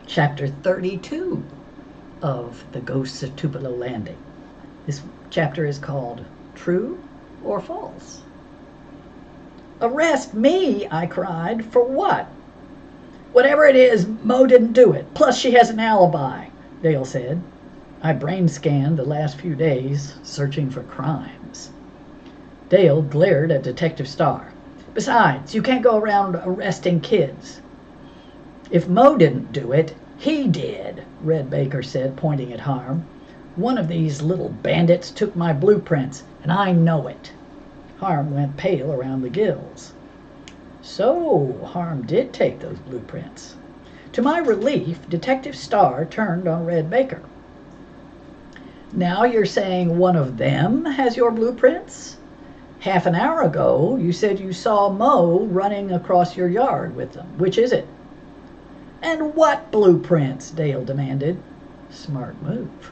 Chapter 32 of The Ghosts of Tupelo Landing. This chapter is called True or False? "Arrest me!" I cried. "For what?" "Whatever it is, Mo didn't do it. Plus she has an alibi," Dale said. I brain scanned the last few days, searching for crimes. Dale glared at Detective Starr. "Besides, you can't go around arresting kids." "If Mo didn't do it, he did," Red Baker said, pointing at Harm. "One of these little bandits took my blueprints, and I know it." Harm went pale around the gills. So Harm did take those blueprints. To my relief, Detective Starr turned on Red Baker. "Now you're saying one of them has your blueprints? Half an hour ago, you said you saw Mo running across your yard with them. Which is it?" "And what blueprints?" Dale demanded. Smart move.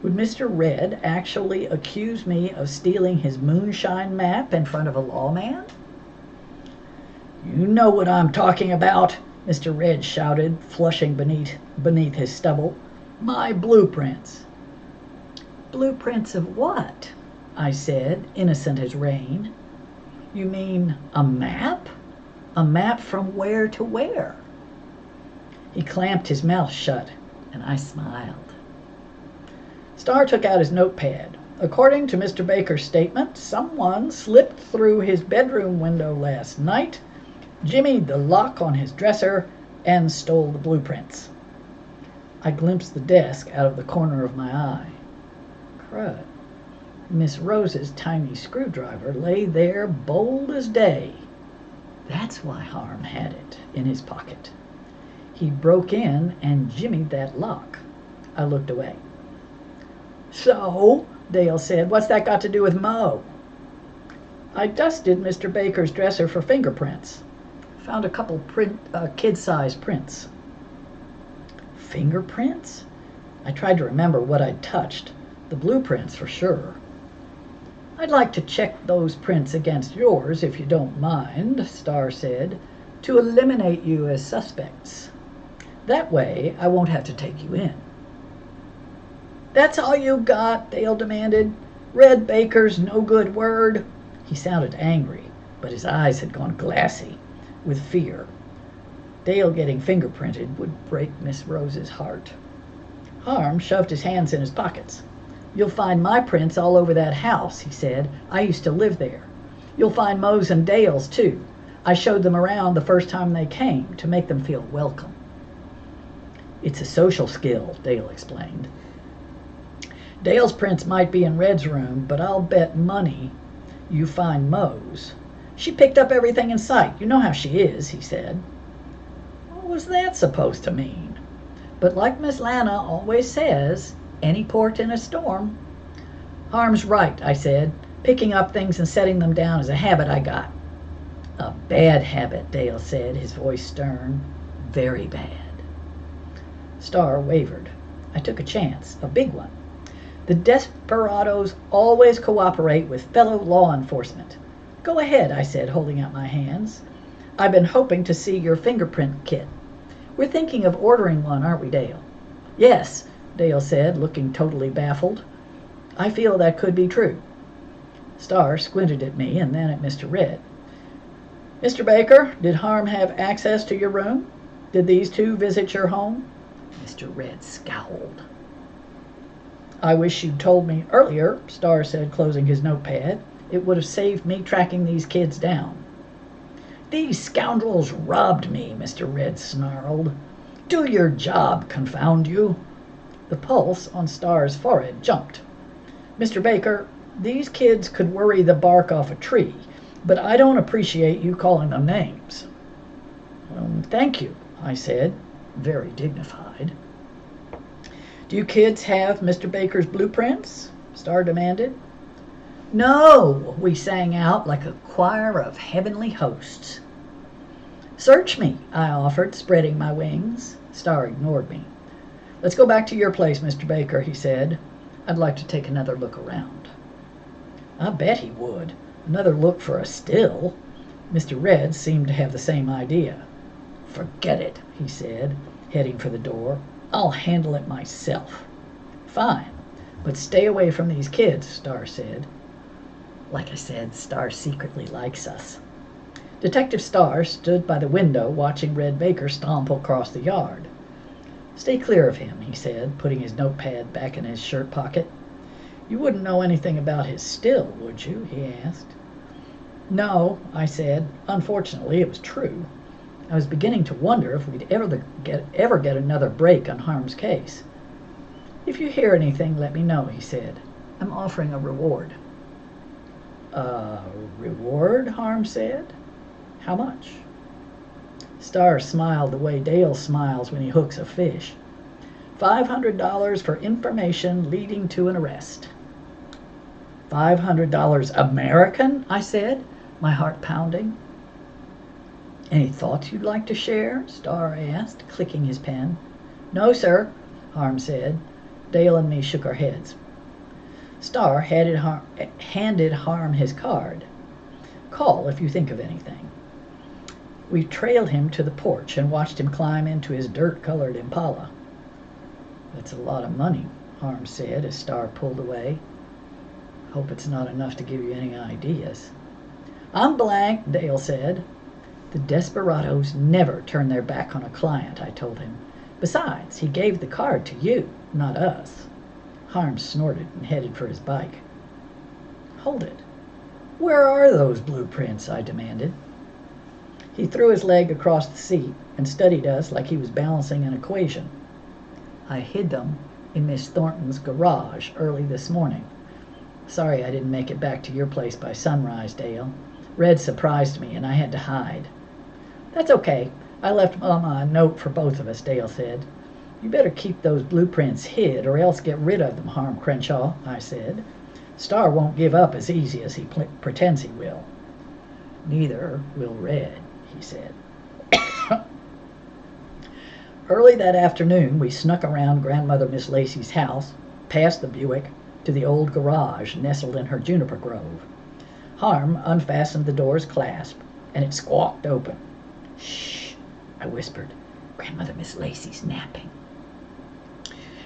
Would Mr. Red actually accuse me of stealing his moonshine map in front of a lawman? "You know what I'm talking about," Mr. Red shouted, flushing beneath his stubble. "My blueprints." "Blueprints of what?" I said, innocent as rain. "You mean a map? A map from where to where?" He clamped his mouth shut, and I smiled. Starr took out his notepad. "According to Mr. Baker's statement, someone slipped through his bedroom window last night, jimmied the lock on his dresser, and stole the blueprints." I glimpsed the desk out of the corner of my eye. Crud. Miss Rose's tiny screwdriver lay there bold as day. That's why Harm had it in his pocket. He broke in and jimmied that lock. I looked away. "So," Dale said, "what's that got to do with Mo?" "I dusted Mr. Baker's dresser for fingerprints. Found a couple kid-sized prints." Fingerprints? I tried to remember what I'd touched. The blueprints for sure. "I'd like to check those prints against yours, if you don't mind," Starr said, "to eliminate you as suspects. That way, I won't have to take you in." "That's all you got?" Dale demanded. "Red Baker's no good word?" He sounded angry, but his eyes had gone glassy with fear. Dale getting fingerprinted would break Miss Rose's heart. Harm shoved his hands in his pockets. "You'll find my prints all over that house," he said. "I used to live there. You'll find Mo's and Dale's, too. I showed them around the first time they came to make them feel welcome." "It's a social skill," Dale explained. "Dale's prints might be in Red's room, but I'll bet money you find Mo's. She picked up everything in sight. You know how she is," he said. What was that supposed to mean? But like Miss Lana always says, any port in a storm. "Harm's right," I said. "Picking up things and setting them down is a habit I got." "A bad habit," Dale said, his voice stern. "Very bad." Starr wavered. I took a chance, a big one. The desperados always cooperate with fellow law enforcement. "Go ahead," I said, holding out my hands. "I've been hoping to see your fingerprint kit. We're thinking of ordering one, aren't we, Dale?" "Yes," Dale said, looking totally baffled. "I feel that could be true." Starr squinted at me and then at Mr. Red. "Mr. Baker, did Harm have access to your room? Did these two visit your home?" Mr. Red scowled. "I wish you'd told me earlier," Starr said, closing his notepad. "It would have saved me tracking these kids down." "These scoundrels robbed me," Mr. Red snarled. "Do your job, confound you." The pulse on Starr's forehead jumped. "Mr. Baker, these kids could worry the bark off a tree, but I don't appreciate you calling them names." "Thank you," I said, very dignified. "Do you kids have Mr. Baker's blueprints?" Starr demanded. "No," we sang out like a choir of heavenly hosts. "Search me," I offered, spreading my wings. Starr ignored me. "Let's go back to your place, Mr. Baker," he said. "I'd like to take another look around." I bet he would. Another look for a still. Mr. Red seemed to have the same idea. "Forget it," he said. heading for the door. "I'll handle it myself." "Fine, but stay away from these kids," Star said. Like I said, Star secretly likes us. Detective Starr stood by the window watching Red Baker stomp across the yard. "Stay clear of him," he said, putting his notepad back in his shirt pocket. "You wouldn't know anything about his still, would you?" he asked. "No," I said. Unfortunately, it was true. I was beginning to wonder if we'd ever get another break on Harm's case. "If you hear anything, let me know," he said. "I'm offering a reward." "A reward?" Harm said. "How much?" Star smiled the way Dale smiles when he hooks a fish. $500 for information leading to an arrest." $500 American? I said, my heart pounding. "Any thoughts you'd like to share?" Star asked, clicking his pen. "No, sir," Harm said. Dale and me shook our heads. Star handed Harm his card. "Call if you think of anything." We trailed him to the porch and watched him climb into his dirt-colored Impala. "That's a lot of money," Harm said as Star pulled away. "Hope it's not enough to give you any ideas." "I'm blank," Dale said. "The desperados never turn their back on a client," I told him. "Besides, he gave the card to you, not us." Harm snorted and headed for his bike. "Hold it. Where are those blueprints?" I demanded. He threw his leg across the seat and studied us like he was balancing an equation. "I hid them in Miss Thornton's garage early this morning. Sorry I didn't make it back to your place by sunrise, Dale. Red surprised me and I had to hide." "That's okay. I left Mama a note for both of us," Dale said. "You better keep those blueprints hid or else get rid of them, Harm Crenshaw," I said. "Star won't give up as easy as he pretends he will." "Neither will Red," he said. Early that afternoon we snuck around Grandmother Miss Lacey's house, past the Buick, to the old garage nestled in her juniper grove. Harm unfastened the door's clasp, and it squawked open. "Shh," I whispered. "Grandmother Miss Lacey's napping."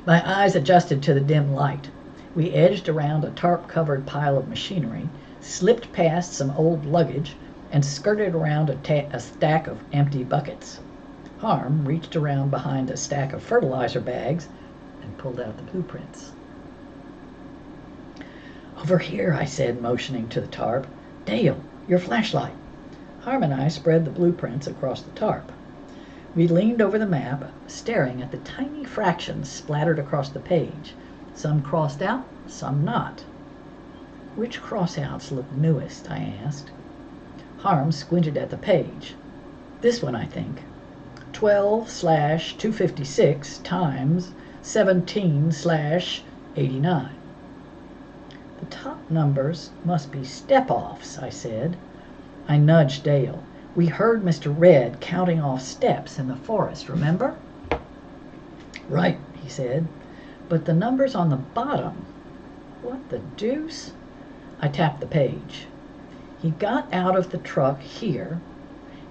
My eyes adjusted to the dim light. We edged around a tarp-covered pile of machinery, slipped past some old luggage, and skirted around a stack of empty buckets. Harm reached around behind a stack of fertilizer bags and pulled out the blueprints. "Over here," I said, motioning to the tarp. "Dale, your flashlight." Harm and I spread the blueprints across the tarp. We leaned over the map, staring at the tiny fractions splattered across the page, some crossed out, some not. "Which crossouts look newest?" I asked. Harm squinted at the page. "This one, I think. 12/256 times 17/89. The top numbers must be step-offs," I said. I nudged Dale. "We heard Mr. Red counting off steps in the forest, remember?" "Right," he said. "But the numbers on the bottom, what the deuce?" I tapped the page. "He got out of the truck here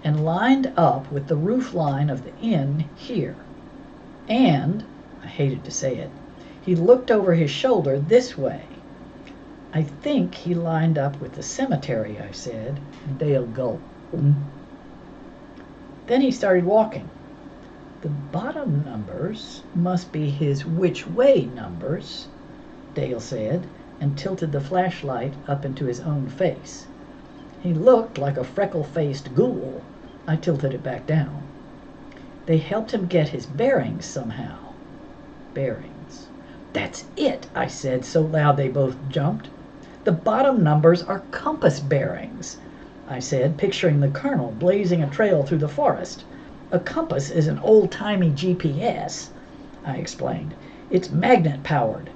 and lined up with the roof line of the inn here. And," I hated to say it, "he looked over his shoulder this way. I think he lined up with the cemetery," I said. Dale gulped. Then he started walking. "The bottom numbers must be his which-way numbers," Dale said, and tilted the flashlight up into his own face. He looked like a freckle-faced ghoul. I tilted it back down. "They helped him get his bearings somehow." Bearings. "That's it," I said so loud they both jumped. "The bottom numbers are compass bearings," I said, picturing the colonel blazing a trail through the forest. "A compass is an old-timey GPS," I explained. "It's magnet-powered.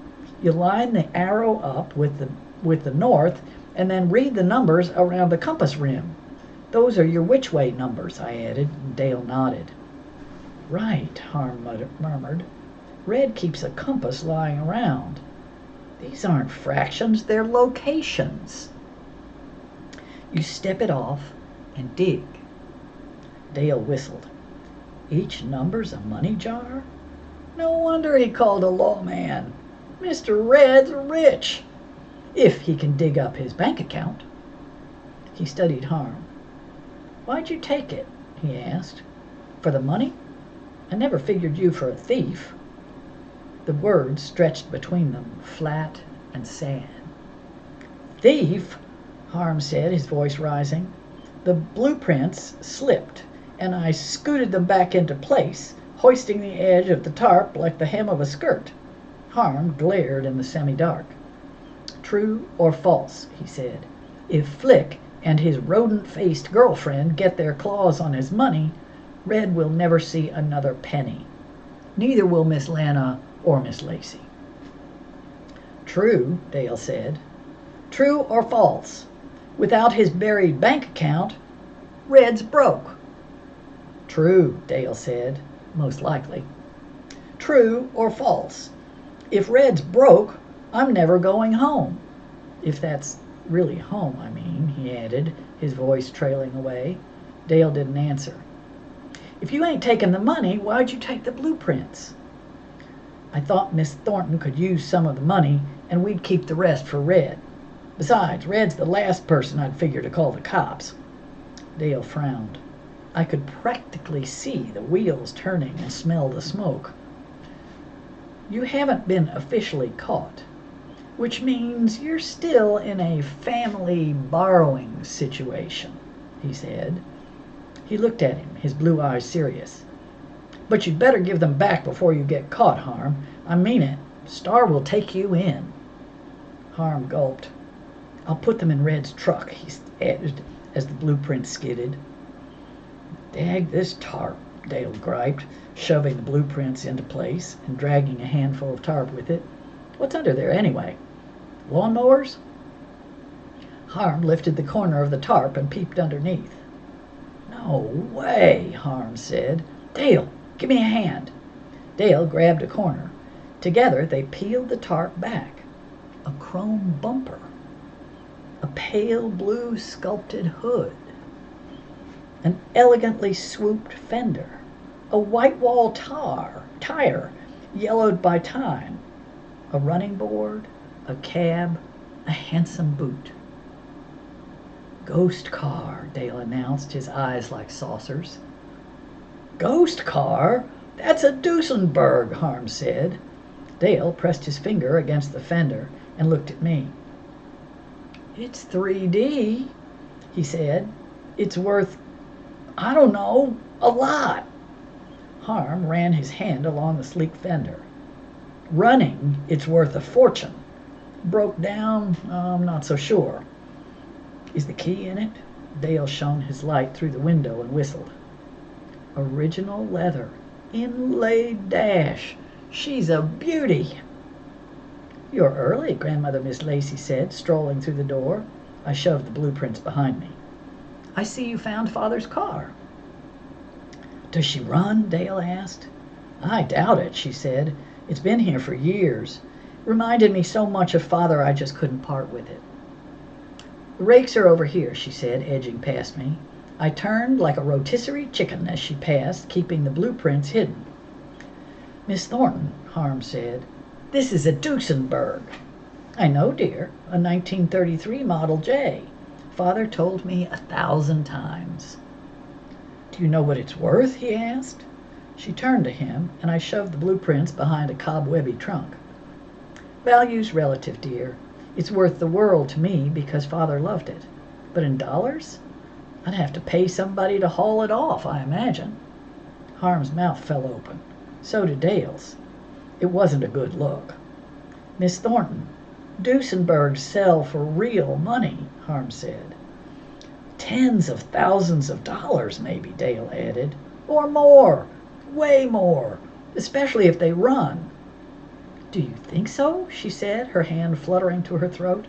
You line the arrow up with the north and then read the numbers around the compass rim. Those are your which-way numbers," I added, and Dale nodded. "Right," Harm murmured. "Red keeps a compass lying around. These aren't fractions, they're locations. You step it off and dig." Dale whistled. Each number's a money jar? No wonder he called a lawman. Mr. Red's rich, if he can dig up his bank account. He studied Harm. Why'd you take it? He asked. For the money? I never figured you for a thief. The words stretched between them, flat and sad. Thief? Harm said, his voice rising. The blueprints slipped, and I scooted them back into place, hoisting the edge of the tarp like the hem of a skirt. Harm glared in the semi-dark. True or false, he said. If Flick and his rodent-faced girlfriend get their claws on his money, Red will never see another penny. Neither will Miss Lana or Miss Lacey. True, Dale said. True or false? Without his buried bank account, Red's broke. True, Dale said. Most likely. True or false? If Red's broke, I'm never going home. If that's really home, I mean, he added, his voice trailing away. Dale didn't answer. If you ain't taking the money, why'd you take the blueprints? I thought Miss Thornton could use some of the money, and we'd keep the rest for Red. Besides, Red's the last person I'd figure to call the cops. Dale frowned. I could practically see the wheels turning and smell the smoke. You haven't been officially caught, which means you're still in a family borrowing situation, he said. He looked at him, his blue eyes serious. But you'd better give them back before you get caught, Harm. I mean it. Star will take you in. Harm gulped. I'll put them in Red's truck, he added as the blueprint skidded. Dag this tarp, Dale griped, shoving the blueprints into place and dragging a handful of tarp with it. What's under there anyway? Lawnmowers? Harm lifted the corner of the tarp and peeped underneath. No way, Harm said. Dale, give me a hand. Dale grabbed a corner. Together they peeled the tarp back. A chrome bumper. A pale blue sculpted hood. An elegantly swooped fender. A white wall tire, yellowed by time. A running board, a cab, a handsome boot. Ghost car, Dale announced, his eyes like saucers. Ghost car? That's a Duesenberg, Harm said. Dale pressed his finger against the fender and looked at me. It's 3D, he said. It's worth, I don't know, a lot. Harm ran his hand along the sleek fender. Running, it's worth a fortune. Broke down, I'm not so sure. Is the key in it? Dale shone his light through the window and whistled. Original leather, inlaid dash. She's a beauty. You're early, Grandmother Miss Lacey said, strolling through the door. I shoved the blueprints behind me. I see you found Father's car. Does she run? Dale asked. I doubt it, she said. It's been here for years. It reminded me so much of Father I just couldn't part with it. The rakes are over here, she said, edging past me. I turned like a rotisserie chicken as she passed, keeping the blueprints hidden. Miss Thornton, Harm said, this is a Duesenberg. I know, dear, a 1933 Model J. Father told me 1,000 times. Do you know what it's worth? He asked. She turned to him, and I shoved the blueprints behind a cobwebby trunk. Value's relative, dear. It's worth the world to me because Father loved it. But in dollars? I'd have to pay somebody to haul it off, I imagine. Harm's mouth fell open. So did Dale's. It wasn't a good look. Miss Thornton, Duesenbergs sell for real money, Harm said. Tens of thousands of dollars, maybe, Dale added. Or more. Way more. Especially if they run. Do you think so? She said, her hand fluttering to her throat.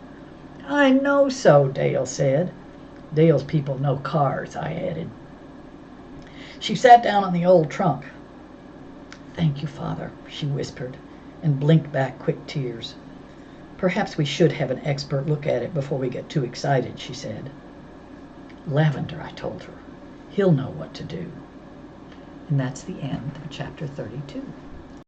I know so, Dale said. Dale's people know cars, I added. She sat down on the old trunk. Thank you, Father, she whispered, and blinked back quick tears. Perhaps we should have an expert look at it before we get too excited, she said. Lavender, I told her. He'll know what to do. And that's the end of chapter 32.